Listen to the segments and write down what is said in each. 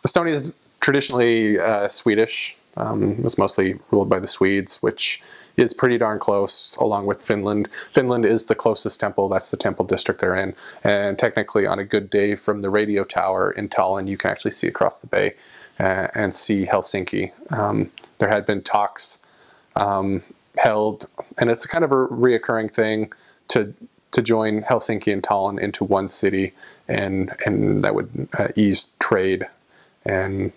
Estonia is traditionally Swedish. It was mostly ruled by the Swedes, which is pretty darn close, along with Finland. Finland is the closest temple. That's the temple district they're in. And technically, on a good day from the radio tower in Tallinn, you can actually see across the bay and see Helsinki. There had been talks held, and it's kind of a reoccurring thing to join Helsinki and Tallinn into one city, and that would ease trade and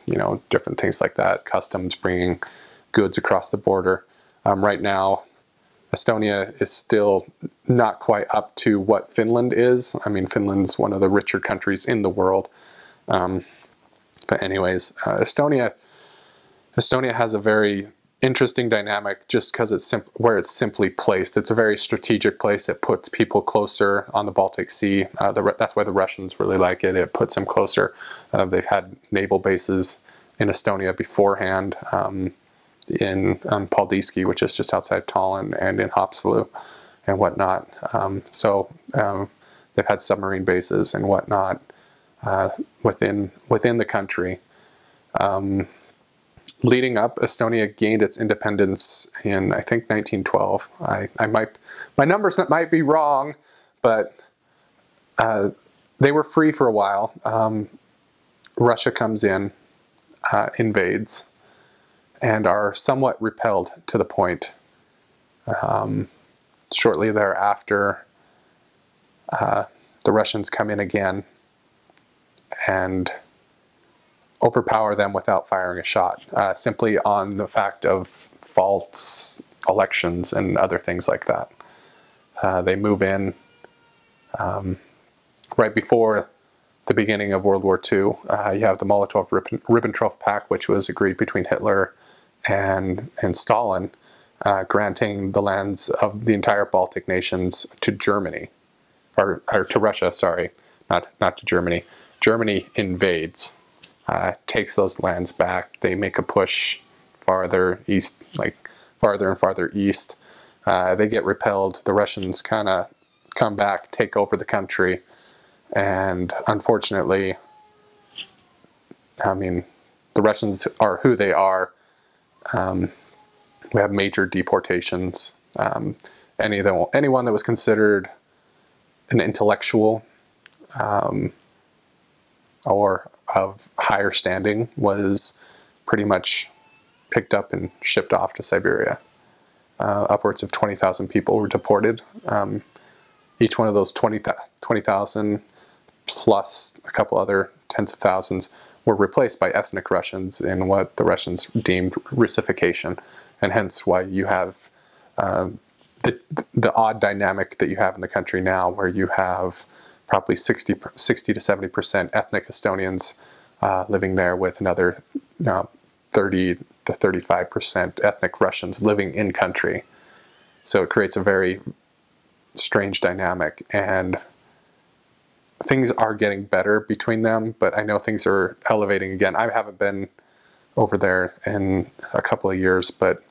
you know, different things like that, customs, bringing goods across the border. Right now, Estonia is still not quite up to what Finland is. I mean, Finland's one of the richer countries in the world. But anyways, Estonia has a very interesting dynamic just because it's where it's simply placed. It's a very strategic place. It puts people closer on the Baltic Sea. That's why the Russians really like it. It puts them closer. They've had naval bases in Estonia beforehand, in Paldiski, which is just outside Tallinn, and in Haapsalu and whatnot. So they've had submarine bases and whatnot within the country. Leading up, Estonia gained its independence in, I think, 1912. My numbers might be wrong, but they were free for a while. Russia comes in, invades, and are somewhat repelled to the point. Shortly thereafter, the Russians come in again and overpower them without firing a shot, simply on the fact of false elections and other things like that. They move in right before the beginning of World War II. You have the Molotov-Ribbentrop Pact, which was agreed between Hitler and Stalin, granting the lands of the entire Baltic nations to Germany, or to Russia, sorry, not to Germany. Germany invades, takes those lands back. They make a push farther east, like farther and farther east. They get repelled. The Russians kind of come back, take over the country, and unfortunately, I mean, the Russians are who they are. We have major deportations. Anyone that was considered an intellectual or of higher standing was pretty much picked up and shipped off to Siberia. Upwards of 20,000 people were deported. Each one of those 20,000 plus a couple other tens of thousands were replaced by ethnic Russians in what the Russians deemed Russification, and hence why you have the odd dynamic that you have in the country now, where you have probably 60 to 70% ethnic Estonians living there, with another 30 to 35% ethnic Russians living in country. So it creates a very strange dynamic, and things are getting better between them, but I know things are elevating again. I haven't been over there in a couple of years, but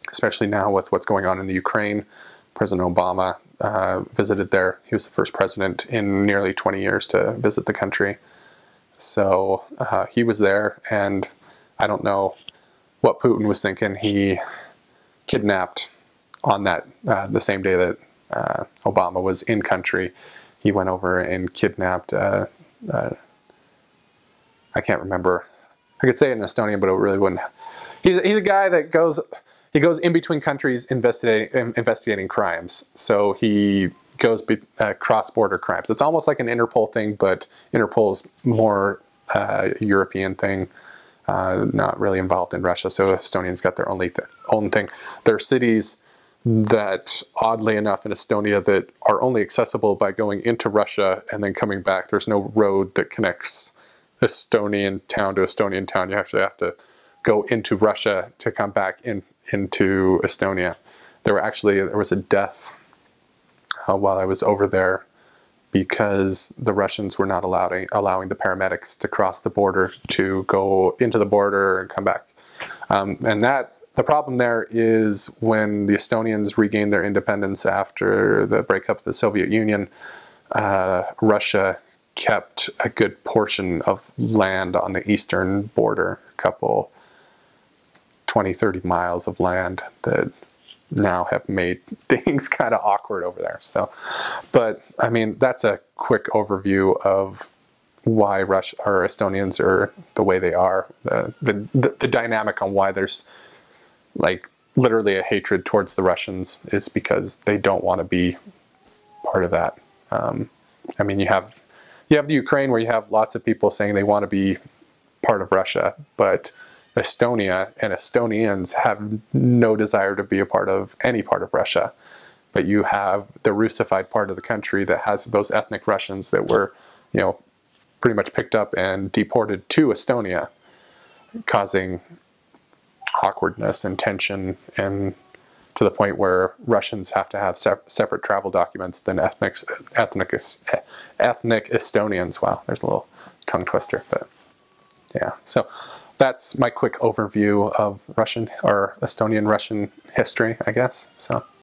especially now with what's going on in the Ukraine, President Obama visited there. He was the first president in nearly 20 years to visit the country. So he was there, and I don't know what Putin was thinking. He kidnapped on that the same day that Obama was in country. He went over and kidnapped, I can't remember. I could say it in Estonian, but it really wouldn't. He's a guy that goes in between countries investigating crimes. So he goes cross-border crimes. It's almost like an Interpol thing, but Interpol's more European thing, not really involved in Russia. So Estonians got their own thing. There are cities that, oddly enough, in Estonia that are only accessible by going into Russia and then coming back. There's no road that connects Estonian town to Estonian town. You actually have to go into Russia to come back into Estonia. There was a death while I was over there because the Russians were not allowing the paramedics to cross the border, to go into the border and come back. The problem there is when the Estonians regained their independence after the breakup of the Soviet Union, Russia kept a good portion of land on the eastern border, a couple 20, 30 miles of land that now have made things kind of awkward over there. So, but I mean, that's a quick overview of why Russia or Estonians are the way they are, the dynamic on why there's like literally a hatred towards the Russians is because they don't want to be part of that. I mean, you have the Ukraine where you have lots of people saying they want to be part of Russia, but Estonia and Estonians have no desire to be a part of any part of Russia. But you have the Russified part of the country that has those ethnic Russians that were, you know, pretty much picked up and deported to Estonia, causing awkwardness and tension, and to the point where Russians have to have separate travel documents than ethnic Estonians. Wow, there's a little tongue twister, but yeah. So that's my quick overview of Russian or Estonian Russian history, I guess. So.